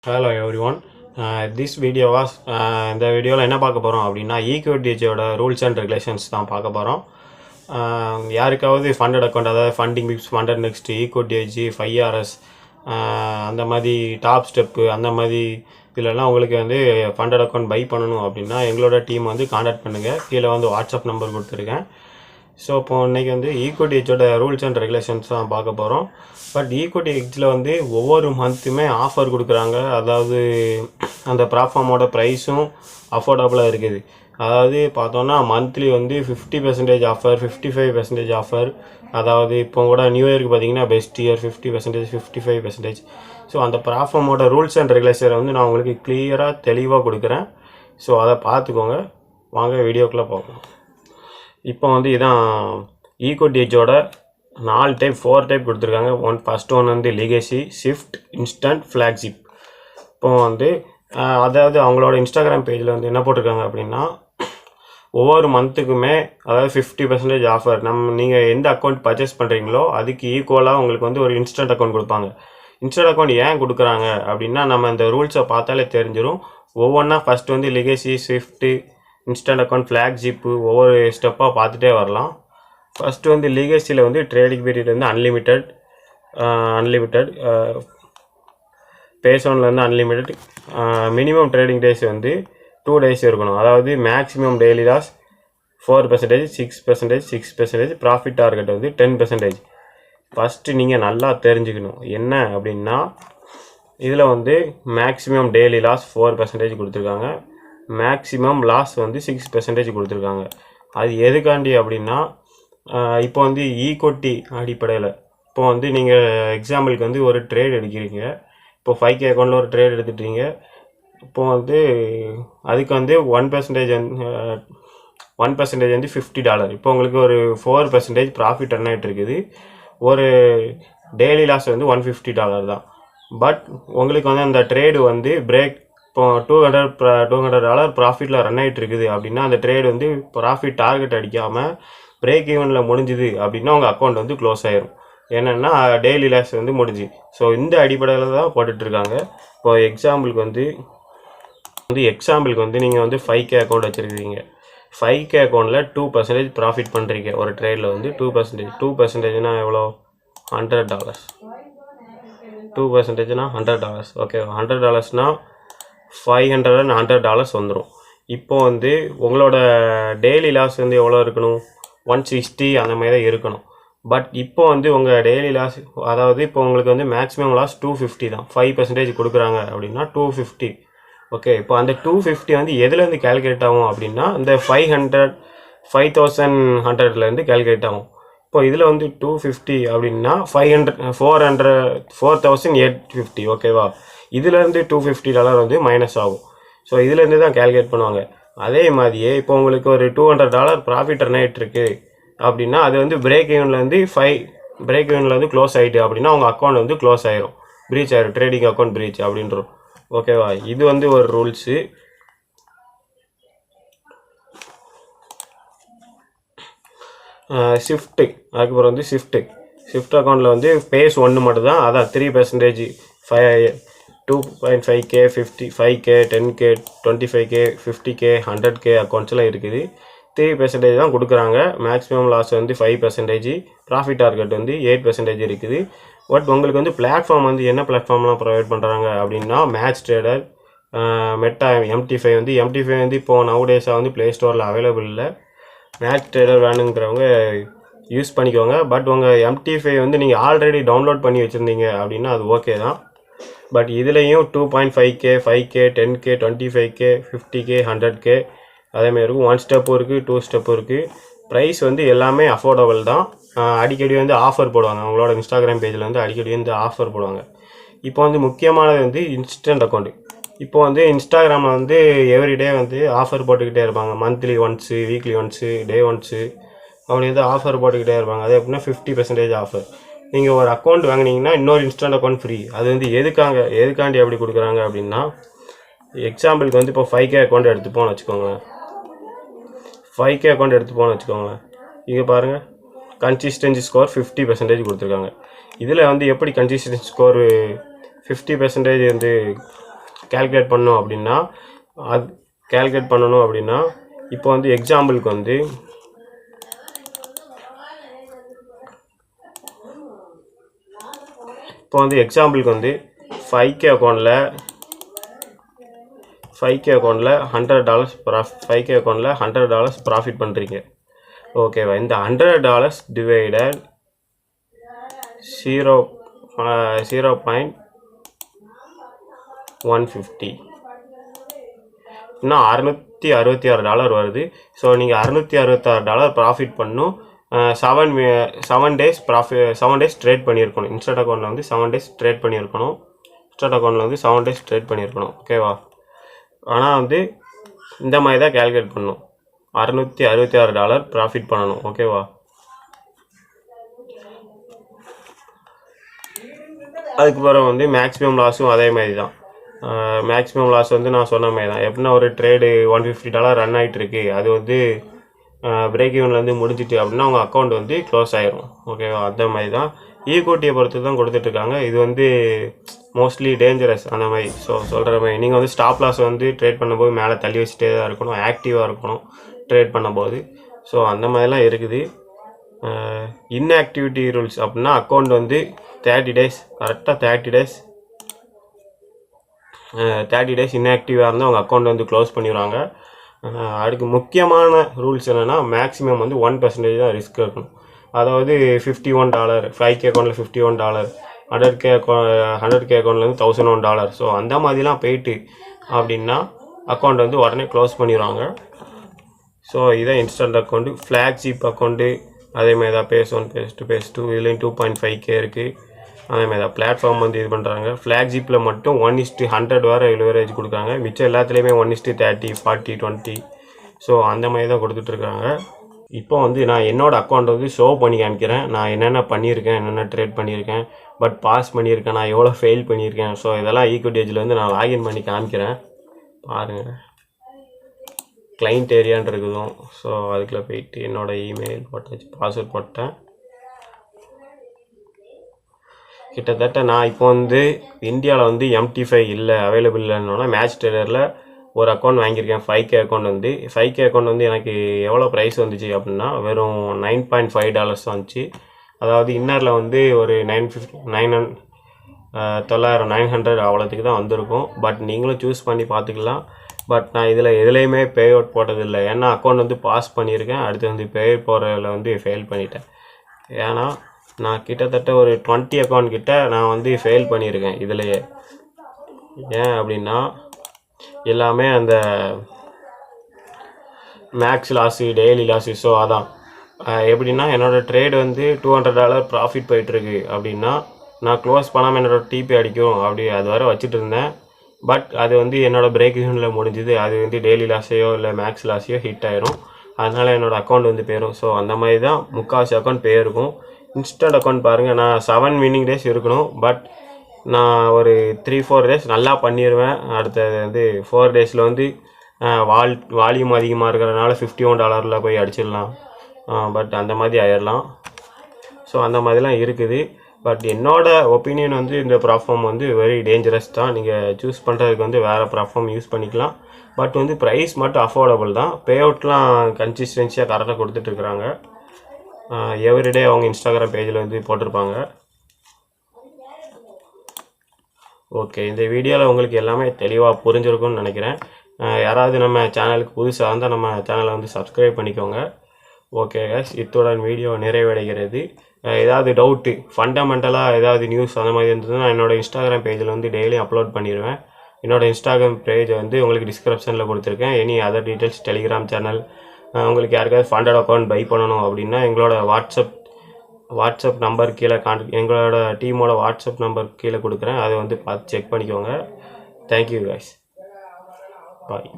Hello everyone. This video was இந்த வீடியோவில் என்ன பார்க்க போகிறோம் அப்படின்னா ஈக்விட்டியோட ரூல்ஸ் அண்ட் ரெகுலேஷன்ஸ் தான் பார்க்க போகிறோம். யாருக்காவது ஃபண்டட் அக்கௌண்ட், அதாவது funding pips, funded next, equity, 5RS, அந்த மாதிரி டாப் ஸ்டெப்பு, அந்த மாதிரி இதிலெல்லாம் உங்களுக்கு வந்து ஃபண்டட் அக்கௌண்ட் பை பண்ணணும் அப்படின்னா எங்களோட டீம் வந்து காண்டாக்ட் பண்ணுங்கள். கீழே வந்து வாட்ஸ்அப் நம்பர் கொடுத்துருக்கேன். ஸோ இப்போ இன்றைக்கி வந்து ஈக்விட்டி எட்ஜோட ரூல்ஸ் அண்ட் ரெகுலேஷன்ஸ் தான் பார்க்க போகிறோம். பட் ஈக்விட்டி எட்ஜில் வந்து ஒவ்வொரு மந்த்துமே ஆஃபர் கொடுக்குறாங்க. அதாவது அந்த பிளாட்ஃபார்மோட ப்ரைஸும் அஃபோர்டபுளாக இருக்குது. அதாவது பார்த்தோன்னா மந்த்லி வந்து 50% ஆஃபர், 55% ஆஃபர். அதாவது இப்போ கூட நியூ இயருக்கு பார்த்தீங்கன்னா பெஸ்ட் இயர் 50%, 55%. ஸோ அந்த பிளாட்ஃபார்மோட ரூல்ஸ் அண்ட் ரெகுலேஷனை வந்து நான் உங்களுக்கு கிளியராக தெளிவாக கொடுக்குறேன். ஸோ அதை பார்த்துக்கோங்க. வாங்க வீடியோக்குள்ளே போகலாம். இப்போ வந்து இதான் ஈக்விட்டி எட்ஜோட 4 டைப் 4 டைப் கொடுத்துருக்காங்க. ஃபஸ்ட் ஒன் வந்து லெகசி, ஷிஃப்ட், இன்ஸ்டன்ட், ஃப்ளாக்ஷிப். இப்போ வந்து அதாவது அவங்களோட இன்ஸ்டாகிராம் பேஜில் வந்து என்ன போட்டிருக்காங்க அப்படின்னா, ஒவ்வொரு மந்த்துக்குமே அதாவது 50% ஆஃபர். நீங்கள் எந்த அக்கௌண்ட் பர்ச்சேஸ் பண்ணுறீங்களோ அதுக்கு ஈக்குவலாக உங்களுக்கு வந்து ஒரு இன்ஸ்டன்ட் அக்கௌண்ட் கொடுப்பாங்க. இன்ஸ்டன்ட் அக்கௌண்ட் ஏன் கொடுக்குறாங்க அப்படின்னா, நம்ம இந்த ரூல்ஸை பார்த்தாலே தெரிஞ்சிடும். ஒவ்வொன்றா ஃபஸ்ட் வந்து legacy, shift, instant account, flagship, ஒவ்வொரு ஸ்டெப்பாக பார்த்துட்டே வரலாம். ஃபஸ்ட்டு வந்து லீகசியில் வந்து ட்ரேடிங் பீரியட் வந்து அன்லிமிட்டட், பேசோன்லேருந்து அன்லிமிட்டட். மினிமம் ட்ரேடிங் டேஸ் வந்து 2 days இருக்கணும். அதாவது maximum daily loss 4%, 6%, 6%, profit target வந்து 10%. ஃபஸ்ட்டு நீங்கள் நல்லா தெரிஞ்சுக்கணும் என்ன அப்படின்னா, இதில் வந்து மேக்ஸிமம் டெய்லி லாஸ் 4% கொடுத்துருக்காங்க, மேக்ஸிமம் லாஸ் வந்து 6% கொடுத்துருக்காங்க. அது எதுக்காண்டி அப்படின்னா, இப்போ வந்து ஈக்விட்டி அடிப்படையில் இப்போ வந்து நீங்கள் எக்ஸாம்பிளுக்கு வந்து ஒரு ட்ரேட் எடுக்கிறீங்க. இப்போ 5K அக்கௌண்ட்டில் ஒரு ட்ரேட் எடுத்துட்டீங்க. இப்போ வந்து அதுக்கு வந்து 1% வந்து $50. இப்போ உங்களுக்கு ஒரு 4% ப்ராஃபிட் ரன் ஆகிட்டு இருக்குது. ஒரு டெய்லி லாஸ் வந்து $150 தான். பட் உங்களுக்கு வந்து அந்த ட்ரேடு வந்து பிரேக், இப்போ $200 ப்ராஃபிட்டில் ரன் ஆகிட்டு இருக்குது அப்படின்னா, அந்த ட்ரேட் வந்து ப்ராஃபிட் டார்கெட் அடிக்காமல் பிரேக் ஈவனில் முடிஞ்சுது அப்படின்னா உங்கள் அக்கௌண்ட் வந்து க்ளோஸ் ஆயிரும். என்னென்னா டெய்லி லாஸ் வந்து முடிஞ்சு. ஸோ இந்த அடிப்படையில் தான் போட்டுட்ருக்காங்க. இப்போ எக்ஸாம்பிளுக்கு வந்து நீங்கள் வந்து 5K அக்கௌண்ட் வச்சுருக்கீங்க. 5K அக்கௌண்ட்டில் 2% ப்ராஃபிட் பண்ணுறீங்க. ஒரு ட்ரேடில் வந்து 2%னா எவ்வளோ? $100. 2%னா $100. ஓகே, $100னால் $500 வந்துடும். இப்போ வந்து உங்களோட டெய்லி லாஸ் வந்து எவ்வளோ இருக்கணும்? 160 அந்த மாதிரி தான் இருக்கணும். பட் இப்போ வந்து உங்கள் டெய்லி லாஸ், அதாவது இப்போ உங்களுக்கு வந்து மேக்ஸிமம் லாஸ் 250 தான். 5% கொடுக்குறாங்க அப்படின்னா 250. ஓகே, இப்போ அந்த 250 வந்து எதுலேருந்து கேல்குலேட் ஆகும் அப்படின்னா, இந்த 5100லேருந்து கேல்குலேட் ஆகும். இப்போ இதில் வந்து 250 அப்படின்னா 4850. ஓகேவா? இதுலேருந்து $250 வந்து மைனஸ் ஆகும். ஸோ இதுலேருந்து தான் கேல்குலேட் பண்ணுவாங்க. அதே மாதிரியே இப்போ உங்களுக்கு ஒரு $200 ப்ராஃபிட் ரன் ஆகிட்டு இருக்கு அப்படின்னா, அது வந்து பிரேக் ஈவனில் வந்து க்ளோஸ் ஆகிட்டு அப்படின்னா உங்கள் அக்கௌண்ட் வந்து க்ளோஸ் ஆயிரும், ப்ரீச் ஆயிரும், ட்ரேடிங் அக்கௌண்ட் ப்ரீச் அப்படின்றோம். ஓகேவா? இது வந்து ஒரு ரூல்ஸு. ஷிஃப்ட்டு, அதுக்கப்புறம் வந்து ஷிஃப்ட் அக்கௌண்ட்டில் வந்து பேஸ் 1 மட்டும் தான். அதான் 3%, 2.5K, 55K, 10K, 25K, 50K, 100K அக்கௌண்ட்ஸ்லாம் இருக்குது. 3% தான் கொடுக்குறாங்க. மேக்ஸிமம் லாஸ் வந்து 5%, ப்ராஃபிட் டார்கெட் வந்து 8% இருக்குது. பட் உங்களுக்கு வந்து பிளாட்ஃபார்ம் வந்து என்ன பிளாட்ஃபார்ம்லாம் ப்ரொவைட் பண்ணுறாங்க அப்படின்னா, மேட்ச் ட்ரேடர், மெட்டா, MT5 வந்து இப்போ நவுடேஸாக வந்து ப்ளே ஸ்டோரில் அவைலபிள் இல்லை. மேட்ச் ட்ரேடர் வேணுங்கிறவங்க யூஸ் பண்ணிக்கோங்க. பட் உங்கள் MT5 வந்து நீங்கள் ஆல்ரெடி டவுன்லோட் பண்ணி வச்சுருந்தீங்க அப்படின்னா அது ஓகே தான். பட் இதுலேயும் 2.5K, 5K, 10K, 25K, 50K, 100K அதேமாதிரி இருக்கும். 1 ஸ்டெப்பும் இருக்குது, 2 ஸ்டெப்பும் இருக்குது. ப்ரைஸ் வந்து எல்லாமே அஃபோர்டபுள் தான். அடிக்கடி வந்து ஆஃபர் போடுவாங்க. அவங்களோட இன்ஸ்டாகிராம் பேஜில் வந்து அடிக்கடி வந்து ஆஃபர் போடுவாங்க. இப்போ வந்து முக்கியமானது வந்து இன்ஸ்டன்ட் அக்கௌண்ட். இப்போ வந்து இன்ஸ்டாகிராமில் வந்து எவ்ரிடே வந்து ஆஃபர் போட்டுக்கிட்டே இருப்பாங்க. மந்த்லி ஒன்ஸு, வீக்லி ஒன்ஸு, டே ஒன்ஸு அப்படி வந்து ஆஃபர் போட்டுக்கிட்டே இருப்பாங்க. அது எப்படின்னா 50% ஆஃபர். நீங்கள் ஒரு அக்கௌண்ட் வாங்கினீங்கன்னா இன்னொரு இன்ஸ்டன்ட் அக்கௌண்ட் ஃப்ரீ. அது வந்து எதுக்காண்டி எப்படி கொடுக்குறாங்க அப்படின்னா, எக்ஸாம்பிளுக்கு வந்து இப்போ 5K அக்கௌண்ட் எடுத்துப்போன்னு வச்சுக்கோங்களேன். இங்கே பாருங்கள், கன்சிஸ்டன்சி ஸ்கோர் 50% கொடுத்துருக்காங்க. இதில் வந்து எப்படி கன்சிஸ்டன்சி ஸ்கோர் 50% வந்து கால்குலேட் பண்ணணும் அப்படின்னா அது கால்குலேட் பண்ணணும் அப்படின்னா இப்போ வந்து எக்ஸாம்பிளுக்கு வந்து வந்து 5K அக்கௌண்ட்டில் $100 ப்ராஃபிட் பண்ணுறீங்க. ஓகேவா? இந்த $100 டிவைடட் 0.150 இன்னும் $666 வருது. ஸோ நீங்கள் $666 ப்ராஃபிட் பண்ணும். 7 டேஸ் ட்ரேட் பண்ணியிருக்கணும். இன்ஸ்டன்ட் அக்கௌண்ட்டில் வந்து 7 டேஸ் ட்ரேட் பண்ணியிருக்கணும். ஓகேவா? ஆனால் வந்து இந்த மாதிரி தான் கால்குலேட் பண்ணணும். $666 ப்ராஃபிட் பண்ணணும். ஓகேவா? அதுக்கு பிறகு வந்து மேக்ஸிமம் லாஸும் அதே மாதிரி தான். மேக்ஸிமம் லாஸ் வந்து நான் சொன்ன மாதிரி தான். எப்படின்னா ஒரு ட்ரேடு $150 ரன் ஆகிட்டு இருக்கு, அது வந்து பிரேக் ஈவன்லேருந்து முடிஞ்சிட்டு அப்படின்னா உங்கள் அக்கௌண்ட் வந்து க்ளோஸ் ஆயிரும். ஓகேவா? அந்த மாதிரி தான் ஈக்விட்டியை பொறுத்து தான் கொடுத்துட்ருக்காங்க. இது வந்து மோஸ்ட்லி டேஞ்சரஸ் அந்த மாதிரி. ஸோ சொல்கிற மாதிரி நீங்கள் வந்து ஸ்டாப் லாஸ் வந்து ட்ரேட் பண்ணும்போது மேலே தள்ளி வச்சுட்டே தான் இருக்கணும், ஆக்டிவாக இருக்கணும் ட்ரேட் பண்ணும்போது. ஸோ அந்த மாதிரிலாம் இருக்குது. இன்ஆக்டிவிட்டி ரூல்ஸ் அப்படின்னா அக்கௌண்ட் வந்து 30 டேஸ் கரெக்டாக 30 டேஸ் இன்ஆக்டிவாக இருந்தால் உங்கள் அக்கௌண்ட் வந்து க்ளோஸ் பண்ணிடுவாங்க. அதுக்கு முக்கியமான ரூல்ஸ் என்னென்னா மேக்ஸிமம் வந்து 1% தான் ரிஸ்க் இருக்கணும். அதாவது $51 5K அக்கௌண்ட்டில் $51, 100K அக்கௌண்ட்லேருந்து $1001. ஸோ அந்த மாதிரிலாம் போயிட்டு அப்படின்னா அக்கௌண்ட் வந்து உடனே க்ளோஸ் பண்ணிடுவாங்க. ஸோ இதான் இன்ஸ்டன்ட் அக்கௌண்ட்டு. ஃப்ளாக்ஷிப் அக்கௌண்ட்டு அதேமாதிரி தான். பேஸ் 1 பேஸ் 2 பேஸ் 2 இதுலேயும் 2.5K இருக்குது. அதேமாதிரி தான் பிளாட்ஃபார்ம் வந்து இது பண்ணுறாங்க. ஃப்ளாக்ஷிப்பில் மட்டும் 1:100 வரை லிவரேஜ் கொடுக்குறாங்க. மிச்சம் எல்லாத்துலேயுமே 1:30 40 20. ஸோ அந்த மாதிரி தான் கொடுத்துட்ருக்காங்க. இப்போ வந்து நான் என்னோடய அக்கௌண்ட் வந்து ஷோ பண்ணி காமிக்கிறேன். நான் என்னென்ன பண்ணியிருக்கேன், என்னென்ன ட்ரேட் பண்ணியிருக்கேன், பட் பாஸ் பண்ணியிருக்கேன், நான் எவ்வளோ ஃபெயில் பண்ணியிருக்கேன். ஸோ இதெல்லாம் ஈக்விட்டி எட்ஜில் வந்து நான் லாகின் பண்ணி காமிக்கிறேன் பாருங்கள். கிளைண்ட் ஏரியான்னு இருக்குதும். ஸோ அதுக்குள்ளே போயிட்டு என்னோடய இமெயில் போட்டாச்சு, பாஸ்வேர்ட் போட்டேன். கிட்டத்தட்ட நான் இப்போ வந்து இந்தியாவில் வந்து MT5 இல்லை, அவைலபிள் இல்லைன்னா மேட்ச் ட்ரேடரில் ஒரு அக்கௌண்ட் வாங்கியிருக்கேன். 5K அக்கௌண்ட் வந்து 5K அக்கௌண்ட் வந்து எனக்கு எவ்வளோ ப்ரைஸ் வந்துச்சு அப்படின்னா வெறும் $9.5 வந்துச்சு. அதாவது இன்னரில் வந்து ஒரு 900 அவ்வளோத்துக்கு தான் வந்திருக்கும். பட் நீங்களும் சூஸ் பண்ணி பார்த்துக்கலாம். பட் நான் எதுலேயுமே பே அவுட் போட்டதில்லை. ஏன்னா அக்கௌண்ட் வந்து பாஸ் பண்ணியிருக்கேன். அடுத்து வந்து பே போடுறதில் வந்து ஃபெயில் பண்ணிட்டேன். ஏன்னா நான் கிட்டத்தட்ட ஒரு 20 அக்கௌண்ட் கிட்ட நான் வந்து ஃபெயில் பண்ணியிருக்கேன் இதுலையே. ஏன் அப்படின்னா எல்லாமே அந்த max loss, daily loss. So அதான் எப்படின்னா என்னோடய ட்ரேடு வந்து $200 ப்ராஃபிட் போயிட்டுருக்கு அப்படின்னா நான் க்ளோஸ் பண்ணாமல் என்னோடய டிபி அடிக்கும் அப்படி அது வரை வச்சுட்டு இருந்தேன். பட் அது வந்து என்னோடய பிரேக் ஈவனில் முடிஞ்சுது. அது வந்து டெய்லி லாஸையோ இல்லை மேக்ஸ் லாஸையோ ஹிட் ஆயிரும். அதனால் என்னோடய அக்கௌண்ட் வந்து போயிடும். ஸோ அந்த மாதிரி தான் முக்கால்வாசி அக்கௌண்ட் போயிருக்கும். இன்ஸ்டன்ட் அக்கௌண்ட் பாருங்கள், நான் 7 வின்னிங் டேஸ் இருக்கணும். பட் நான் ஒரு 3-4 டேஸ் நல்லா பண்ணிடுவேன். அடுத்தது வந்து 4 டேஸில் வந்து வால்யூம் அதிகமாக இருக்கிறதுனால $51 போய் அடிச்சிடலாம். பட் அந்த மாதிரி ஆயிடலாம். ஸோ அந்த மாதிரிலாம் இருக்குது. பட் என்னோடய ஒப்பீனியன் வந்து இந்த ப்ளாட்ஃபார்ம் வந்து வெரி டேஞ்சரஸ் தான். நீங்கள் சூஸ் பண்ணுறதுக்கு வந்து வேறு ப்ளாட்ஃபார்ம் யூஸ் பண்ணிக்கலாம். பட் வந்து ப்ரைஸ் மட்டும் அஃபோர்டபுள் தான். பே அவுட்லாம் கன்சிஸ்டன்சியாக கரெக்டாக கொடுத்துட்ருக்குறாங்க. எவ்ரிடே அவங்க இன்ஸ்டாகிராம் பேஜில் வந்து போட்டிருப்பாங்க. ஓகே, இந்த வீடியோவில் உங்களுக்கு எல்லாமே தெளிவாக புரிஞ்சிருக்கும்னு நினைக்கிறேன். யாராவது நம்ம சேனலுக்கு புதுசாக இருந்தால் நம்ம சேனலை வந்து சப்ஸ்கிரைப் பண்ணிக்கோங்க. ஓகே கைஸ், இத்துடன் வீடியோ நிறைவடைகிறது. ஏதாவது டவுட்டு, ஃபண்டமெண்டலாக ஏதாவது நியூஸ் அந்த மாதிரி இருந்ததுன்னா என்னோடய இன்ஸ்டாகிராம் பேஜில் வந்து டெய்லி அப்லோட் பண்ணிடுவேன். என்னோடய இன்ஸ்டாகிராம் பேஜை வந்து உங்களுக்கு டிஸ்கிரிப்ஷனில் கொடுத்துருக்கேன். Any other details, Telegram channel, உங்களுக்கு யாருக்காவது ஃபண்டட் அக்கௌண்ட் பை பண்ணணும் அப்படின்னா எங்களோட வாட்ஸ்அப் நம்பர் கீழே எங்களோட டீமோட வாட்ஸ்அப் நம்பர் கீழே கொடுக்குறேன். அதை வந்து பார்த்து செக் பண்ணிக்கோங்க. தேங்க்யூ கைஸ், பாய்.